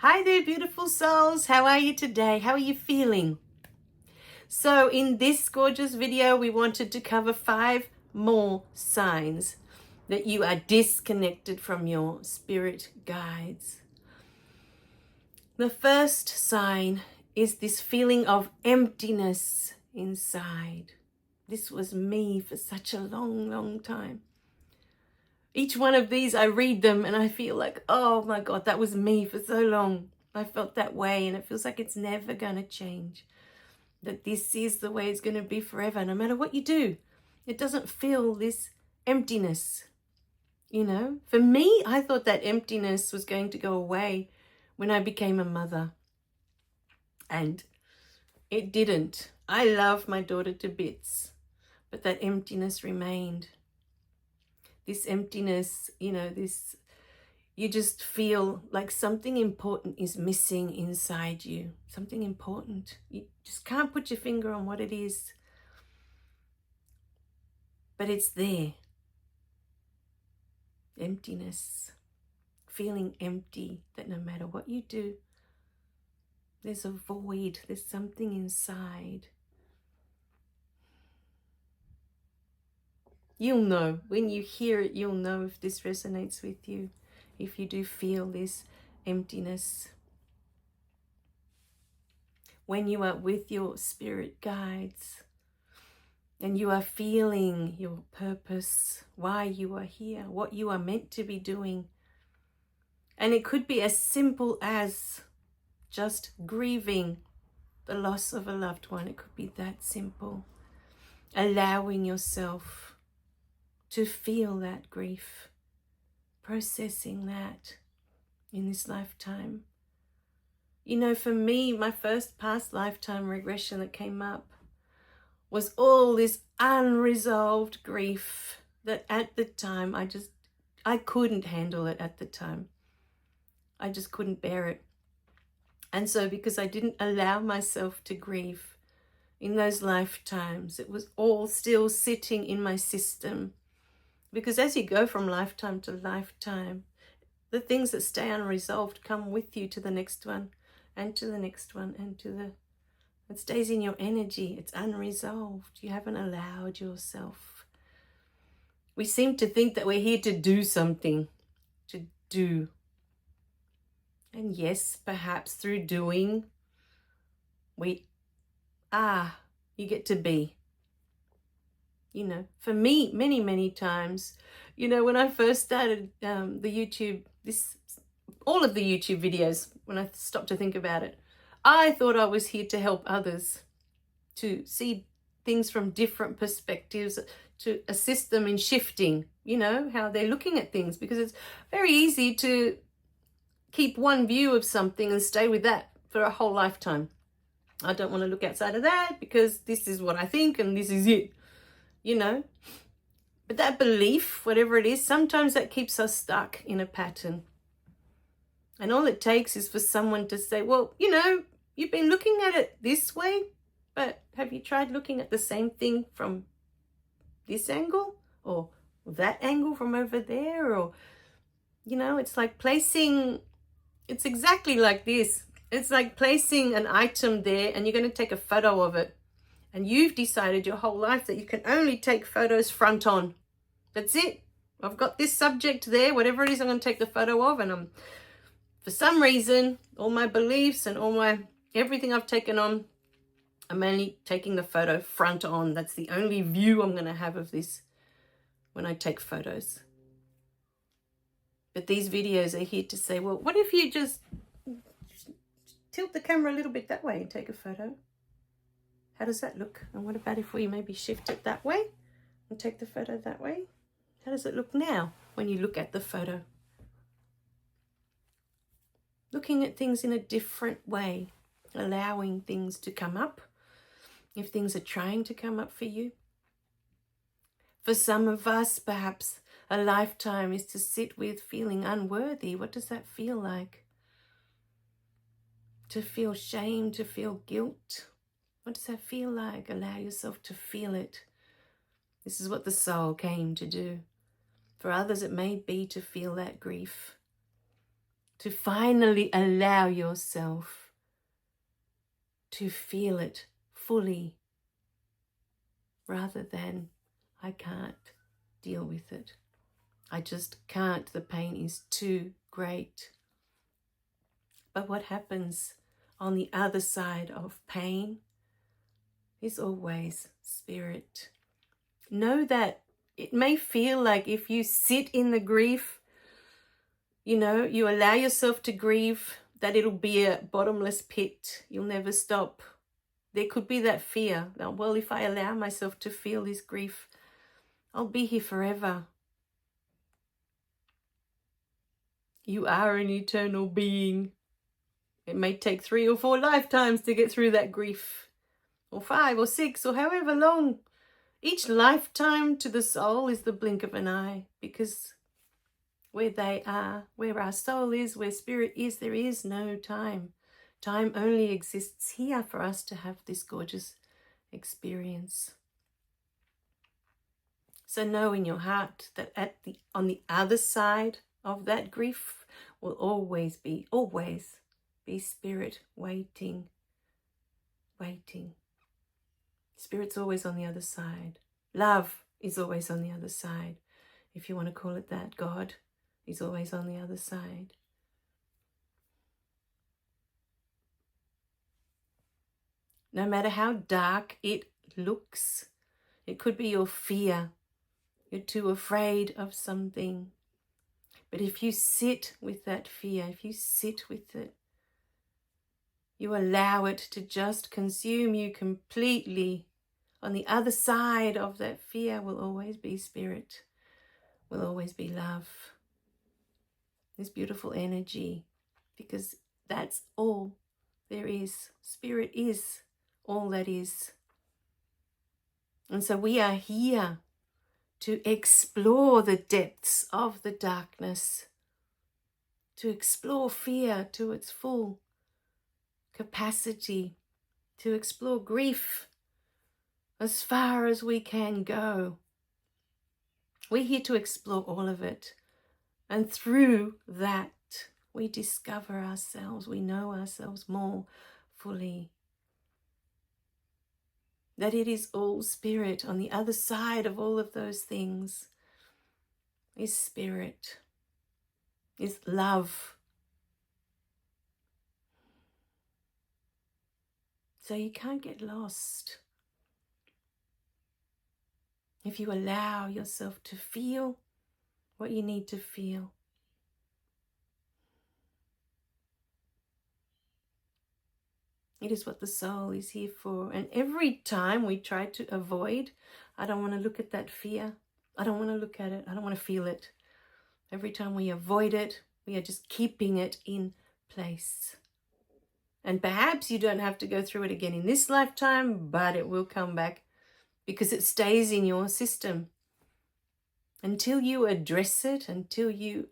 Hi there, beautiful souls. How are you today? How are you feeling? So in this gorgeous video, we wanted to cover 5 more signs that you are disconnected from your spirit guides. The first sign is this feeling of emptiness inside. This was me for such a long time. Each one of these, I read them and I feel like, oh my God, that was me for so long. I felt that way and it feels like it's never going to change. That this is the way it's going to be forever, no matter what you do. It doesn't feel this emptiness. You know, for me, I thought that emptiness was going to go away when I became a mother. And it didn't. I love my daughter to bits, but that emptiness remained. This emptiness, you know, you just feel like something important is missing inside you. Something important. You just can't put your finger on what it is. But it's there. Emptiness. Feeling empty, that no matter what you do, there's a void. There's something inside. You'll know. When you hear it, you'll know if this resonates with you. If you do feel this emptiness. When you are with your spirit guides and you are feeling your purpose, why you are here, what you are meant to be doing. And it could be as simple as just grieving the loss of a loved one. It could be that simple. Allowing yourself to feel that grief, processing that in this lifetime. You know, for me, my first past lifetime regression that came up was all this unresolved grief that at the time I couldn't handle it at the time. I just couldn't bear it. And so because I didn't allow myself to grieve in those lifetimes, it was all still sitting in my system. Because as you go from lifetime to lifetime, the things that stay unresolved come with you to the next one and to the next one and it stays in your energy. It's unresolved. You haven't allowed yourself. We seem to think that we're here to do something, to do. And yes, perhaps through doing, you get to be. You know, for me, many times, you know, when I first started the YouTube, all of the YouTube videos, when I stopped to think about it, I thought I was here to help others, to see things from different perspectives, to assist them in shifting, you know, how they're looking at things, because it's very easy to keep one view of something and stay with that for a whole lifetime. I don't want to look outside of that because this is what I think and this is it, you know. But that belief, whatever it is, sometimes that keeps us stuck in a pattern. And all it takes is for someone to say, well, you know, you've been looking at it this way, but have you tried looking at the same thing from this angle or that angle from over there? Or, you know, it's like it's exactly like this. It's like placing an item there and you're going to take a photo of it. And you've decided your whole life that you can only take photos front on. That's it. I've got this subject there, whatever it is I'm going to take the photo of, and for some reason, all my beliefs and everything I've taken on, I'm only taking the photo front on. That's the only view I'm going to have of this when I take photos. But these videos are here to say, well, what if you just tilt the camera a little bit that way and take a photo? How does that look? And what about if we maybe shift it that way and take the photo that way? How does it look now when you look at the photo? Looking at things in a different way, allowing things to come up if things are trying to come up for you. For some of us, perhaps a lifetime is to sit with feeling unworthy. What does that feel like? To feel shame, to feel guilt. What does that feel like? Allow yourself to feel it. This is what the soul came to do. For others, it may be to feel that grief. to finally allow yourself to feel it fully, rather than, I can't deal with it. I just can't. The pain is too great. But what happens on the other side of pain is always spirit. Know that it may feel like if you sit in the grief, you allow yourself to grieve, that it'll be a bottomless pit. You'll never stop. There could be that fear that, well, if I allow myself to feel this grief, I'll be here forever. You are an eternal being. It may take 3 or 4 lifetimes to get through that grief, or 5 or 6, or however long. Each lifetime to the soul is the blink of an eye, because where they are, where our soul is, where spirit is, there is no time. Time only exists here for us to have this gorgeous experience. So know in your heart that on the other side of that grief will always be spirit waiting. Spirit's always on the other side. Love is always on the other side. If you want to call it that, God is always on the other side. No matter how dark it looks, it could be your fear. You're too afraid of something. But if you sit with that fear, if you sit with it, you allow it to just consume you completely. On the other side of that fear will always be spirit, will always be love. This beautiful energy, because that's all there is. Spirit is all that is. And so we are here to explore the depths of the darkness, to explore fear to its full capacity, to explore grief as far as we can go. We're here to explore all of it. And through that, we discover ourselves, we know ourselves more fully. That it is all spirit. On the other side of all of those things is spirit, is love. So you can't get lost if you allow yourself to feel what you need to feel. It is what the soul is here for. And every time we try to avoid, I don't want to look at that fear. I don't want to look at it. I don't want to feel it. Every time we avoid it, we are just keeping it in place. And perhaps you don't have to go through it again in this lifetime, but it will come back because it stays in your system. Until you address it, until you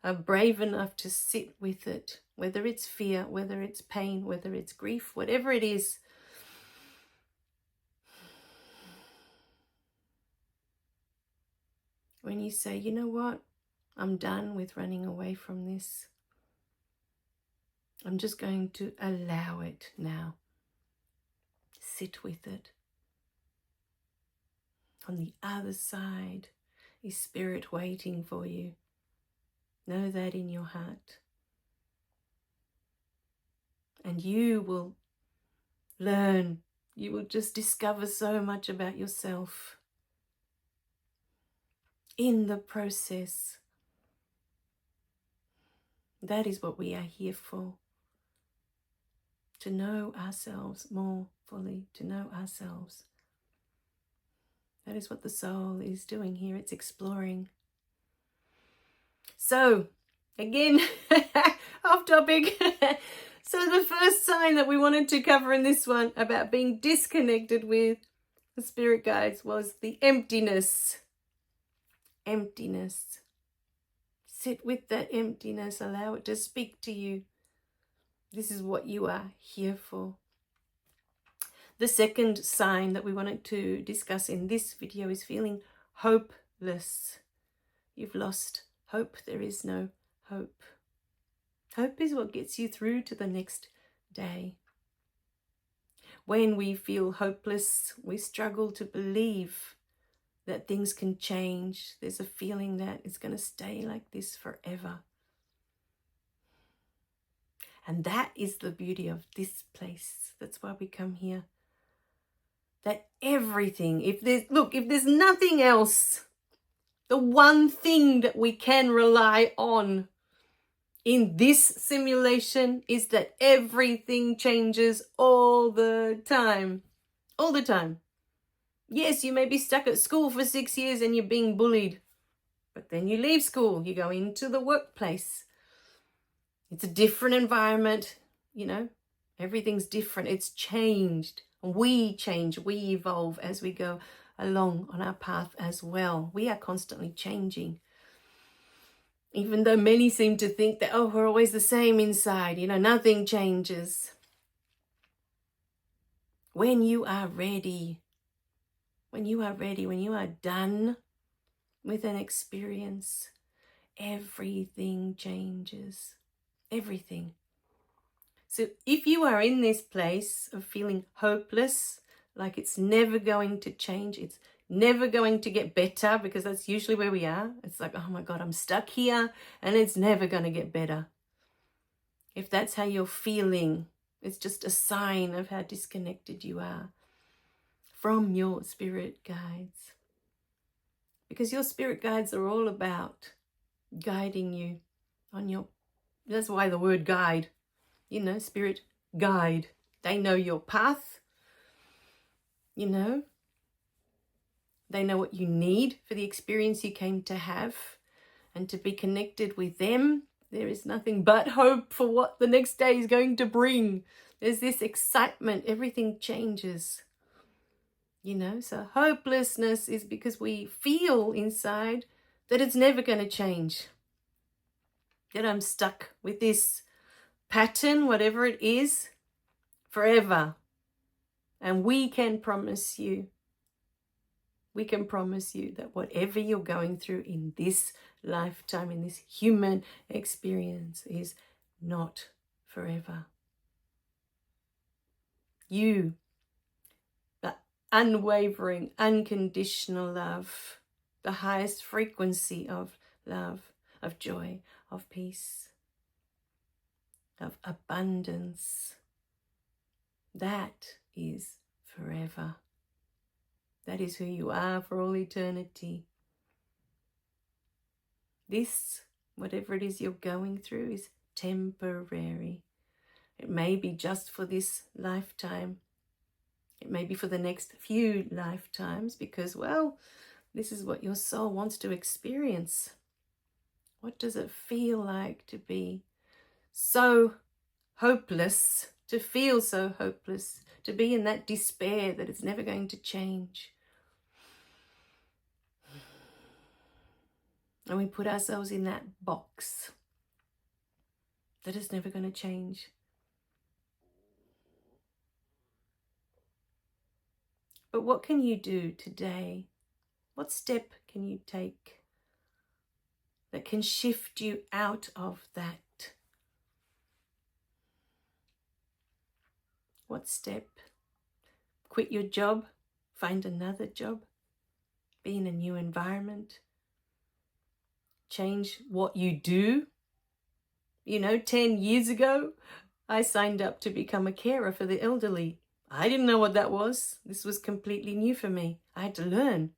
are brave enough to sit with it, whether it's fear, whether it's pain, whether it's grief, whatever it is. When you say, you know what, I'm done with running away from this. I'm just going to allow it now. Sit with it. On the other side is spirit waiting for you. Know that in your heart. And you will learn. You will just discover so much about yourself in the process. That is what we are here for. To know ourselves more fully, to know ourselves. That is what the soul is doing here. It's exploring. So, again, off topic. So the first sign that we wanted to cover in this one about being disconnected with the spirit guides was the emptiness. Emptiness. Sit with that emptiness. Allow it to speak to you. This is what you are here for. The second sign that we wanted to discuss in this video is feeling hopeless. You've lost hope. There is no hope. Hope is what gets you through to the next day. When we feel hopeless, we struggle to believe that things can change. There's a feeling that it's going to stay like this forever. And that is the beauty of this place. That's why we come here. That everything, if there's nothing else, the one thing that we can rely on in this simulation is that everything changes all the time. All the time. Yes, you may be stuck at school for 6 years and you're being bullied. But then you leave school, you go into the workplace. It's a different environment, everything's different. It's changed. We change, we evolve as we go along on our path as well. We are constantly changing. Even though many seem to think that, we're always the same inside, nothing changes. When you are ready, when you are done with an experience, everything changes. Everything. So if you are in this place of feeling hopeless, like it's never going to change, it's never going to get better, because that's usually where we are. It's like, oh my God, I'm stuck here and it's never going to get better. If that's how you're feeling, it's just a sign of how disconnected you are from your spirit guides. Because your spirit guides are all about guiding you on your, that's why the word guide, spirit guide. They know your path, they know what you need for the experience you came to have, and to be connected with them. There is nothing but hope for what the next day is going to bring. There's this excitement, everything changes. So hopelessness is because we feel inside that it's never going to change. That I'm stuck with this pattern, whatever it is, forever. And we can promise you that whatever you're going through in this lifetime, in this human experience, is not forever. You, the unwavering, unconditional love, the highest frequency of love, of joy, of peace, of abundance, that is forever. That is who you are for all eternity. This, whatever it is you're going through, is temporary. It may be just for this lifetime. It may be for the next few lifetimes, because, this is what your soul wants to experience. What does it feel like to be so hopeless, to feel so hopeless, to be in that despair that it's never going to change? And we put ourselves in that box that is never going to change. But what can you do today? What step can you take that can shift you out of that? What step? Quit your job, find another job, be in a new environment, change what you do. 10 years ago, I signed up to become a carer for the elderly. I didn't know what that was. This was completely new for me. I had to learn.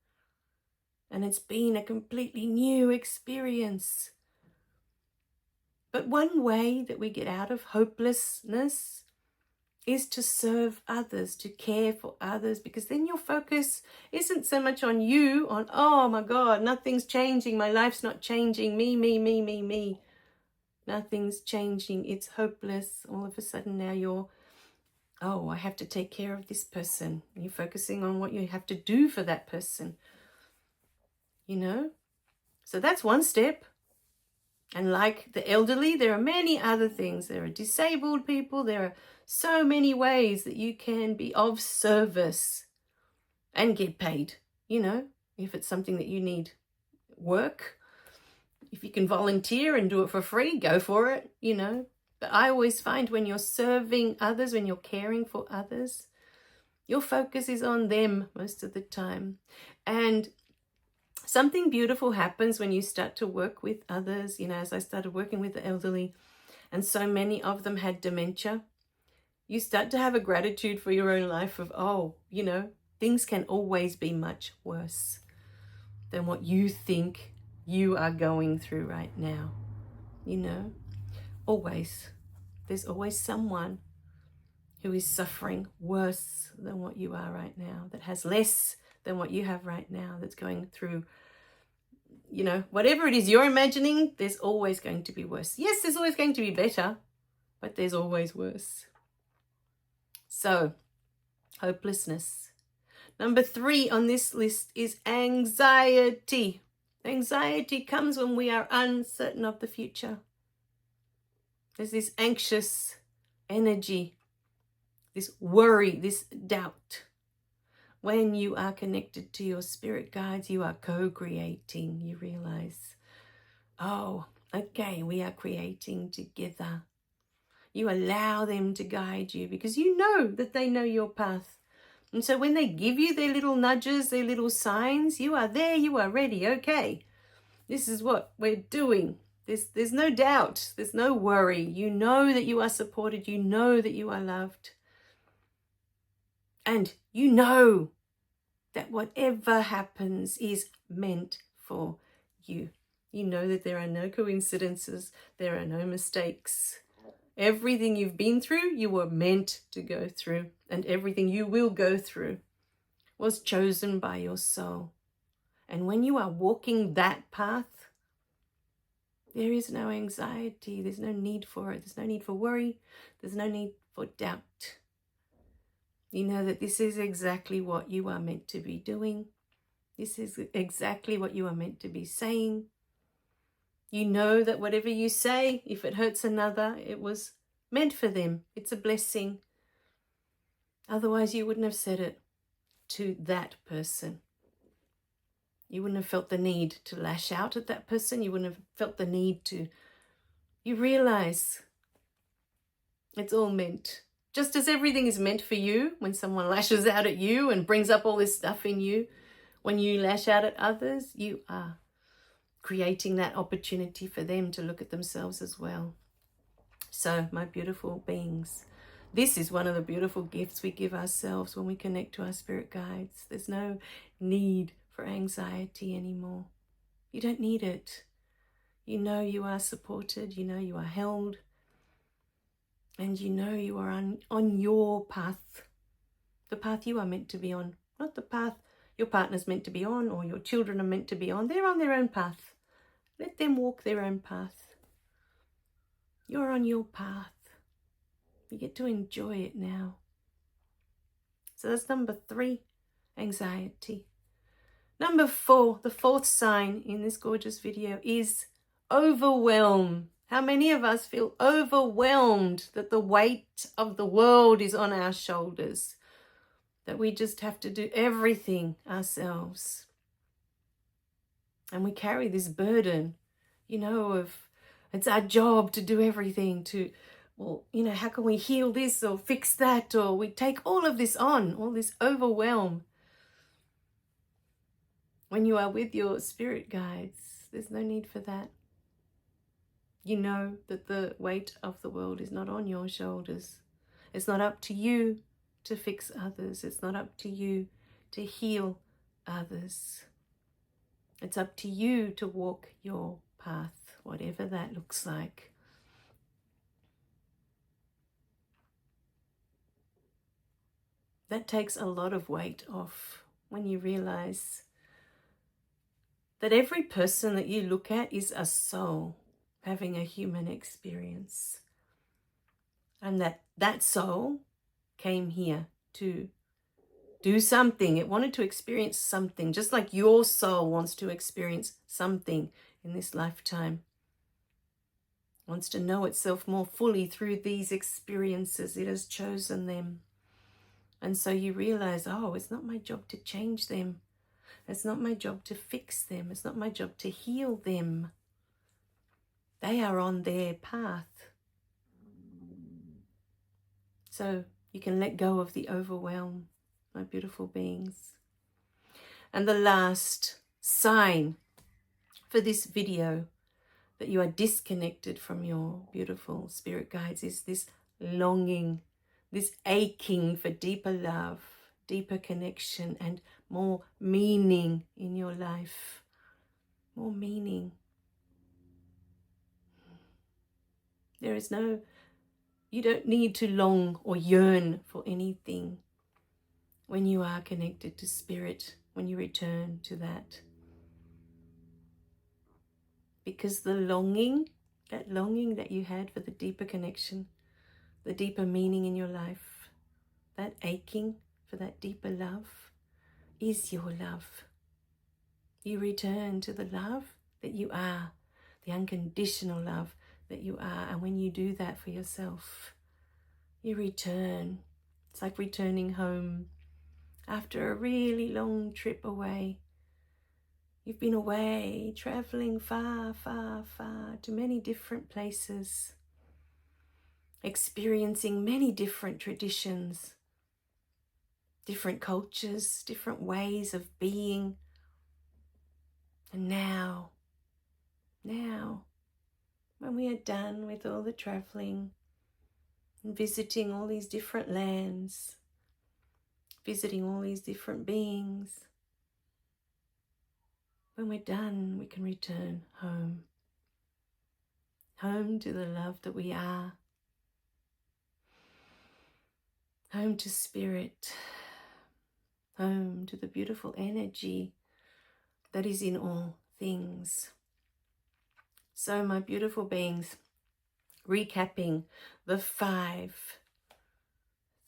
And it's been a completely new experience. But one way that we get out of hopelessness is to serve others, to care for others, because then your focus isn't so much on you, on, oh my God, nothing's changing, my life's not changing, me. Nothing's changing, it's hopeless. All of a sudden now you're, I have to take care of this person. And you're focusing on what you have to do for that person. So that's one step. And like the elderly, there are many other things. There are disabled people. There are so many ways that you can be of service and get paid, if it's something that you need work. If you can volunteer and do it for free, go for it, you know. But I always find when you're serving others, when you're caring for others, your focus is on them most of the time. And something beautiful happens when you start to work with others. You know, as I started working with the elderly, and so many of them had dementia, you start to have a gratitude for your own life of, oh, you know, things can always be much worse than what you think you are going through right now. You know, always. There's always someone who is suffering worse than what you are right now, that has less than what you have right now, that's going through, you know, whatever it is you're imagining, there's always going to be worse. Yes, there's always going to be better, but there's always worse. So, hopelessness. Number 3 on this list is anxiety. Anxiety comes when we are uncertain of the future. There's this anxious energy, this worry, this doubt. When you are connected to your spirit guides, you are co-creating. You realize, oh, okay, we are creating together. You allow them to guide you because you know that they know your path. And so when they give you their little nudges, their little signs, you are there, you are ready. Okay, this is what we're doing. There's no doubt. There's no worry. You know that you are supported. You know that you are loved. And you know that whatever happens is meant for you. You know that there are no coincidences. There are no mistakes. Everything you've been through, you were meant to go through. And everything you will go through was chosen by your soul. And when you are walking that path, there is no anxiety. There's no need for it. There's no need for worry. There's no need for doubt. You know that this is exactly what you are meant to be doing. This is exactly what you are meant to be saying. You know that whatever you say, if it hurts another, it was meant for them. It's a blessing. Otherwise, you wouldn't have said it to that person. You wouldn't have felt the need to lash out at that person. You wouldn't have felt the need to. You realize it's all meant. Just as everything is meant for you, when someone lashes out at you and brings up all this stuff in you, when you lash out at others, you are creating that opportunity for them to look at themselves as well. So, my beautiful beings, this is one of the beautiful gifts we give ourselves when we connect to our spirit guides. There's no need for anxiety anymore. You don't need it. You know you are supported. You know you are held. And you know you are on your path. The path you are meant to be on. Not the path your partner's meant to be on or your children are meant to be on. They're on their own path. Let them walk their own path. You're on your path. You get to enjoy it now. So that's number 3, anxiety. Number 4, the 4th sign in this gorgeous video is overwhelm. How many of us feel overwhelmed that the weight of the world is on our shoulders? That we just have to do everything ourselves. And we carry this burden, you know, of it's our job to do everything, to, well, you know, how can we heal this or fix that? Or we take all of this on, all this overwhelm. When you are with your spirit guides, there's no need for that. You know that the weight of the world is not on your shoulders. It's not up to you to fix others. It's not up to you to heal others. It's up to you to walk your path, whatever that looks like. That takes a lot of weight off when you realize that every person that you look at is a soul having a human experience. And that soul came here to do something. It wanted to experience something, just like your soul wants to experience something in this lifetime. It wants to know itself more fully through these experiences. It has chosen them. And so you realize, oh, it's not my job to change them. It's not my job to fix them. It's not my job to heal them. They are on their path. So you can let go of the overwhelm, my beautiful beings. And the last sign for this video that you are disconnected from your beautiful spirit guides is this longing, this aching for deeper love, deeper connection, and more meaning in your life. More meaning. There is no, you don't need to long or yearn for anything when you are connected to spirit, when you return to that. Because the longing, that longing that you had for the deeper connection, the deeper meaning in your life, that aching for that deeper love is your love. You return to the love that you are, the unconditional love that you are. And when you do that for yourself, you return. It's like returning home after a really long trip away. You've been away, traveling far, far, far to many different places, experiencing many different traditions, different cultures, different ways of being. And now, when we are done with all the traveling and visiting all these different lands, visiting all these different beings, when we're done, we can return home. Home to the love that we are. Home to spirit. Home to the beautiful energy that is in all things. So, my beautiful beings, recapping the 5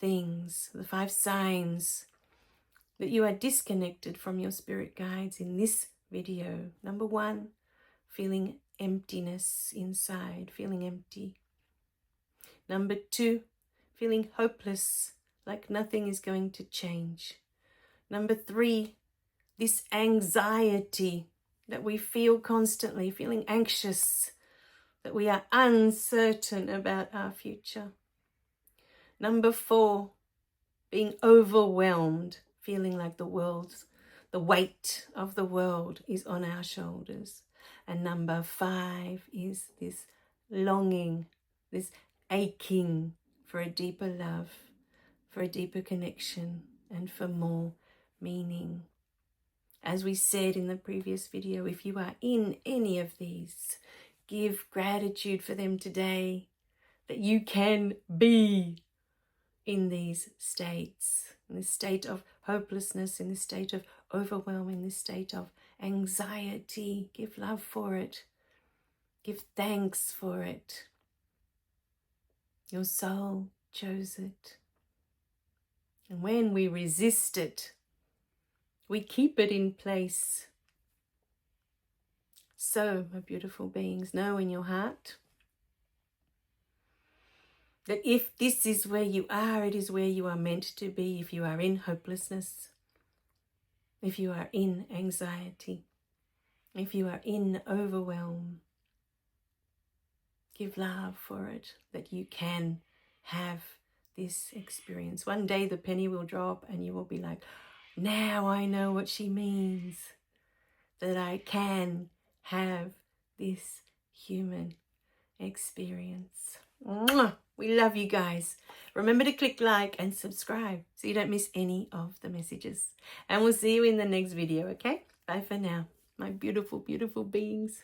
things, the 5 signs that you are disconnected from your spirit guides in this video. Number 1, feeling emptiness inside, feeling empty. Number 2, feeling hopeless, like nothing is going to change. Number 3, this anxiety that we feel constantly, feeling anxious, that we are uncertain about our future. Number 4, being overwhelmed, feeling like the weight of the world is on our shoulders. And number 5 is this longing, this aching for a deeper love, for a deeper connection, and for more meaning. As we said in the previous video, if you are in any of these, give gratitude for them today, that you can be in these states, in this state of hopelessness, in this state of overwhelm, in this state of anxiety. Give love for it. Give thanks for it. Your soul chose it. And when we resist it, we keep it in place. So, my beautiful beings, know in your heart that if this is where you are, it is where you are meant to be. If you are in hopelessness, if you are in anxiety, if you are in overwhelm, give love for it, that you can have this experience. One day the penny will drop and you will be like, now I know what she means, that I can have this human experience. Mwah! We love you guys. Remember to click like and subscribe so you don't miss any of the messages. And we'll see you in the next video, okay? Bye for now, my beautiful, beautiful beings.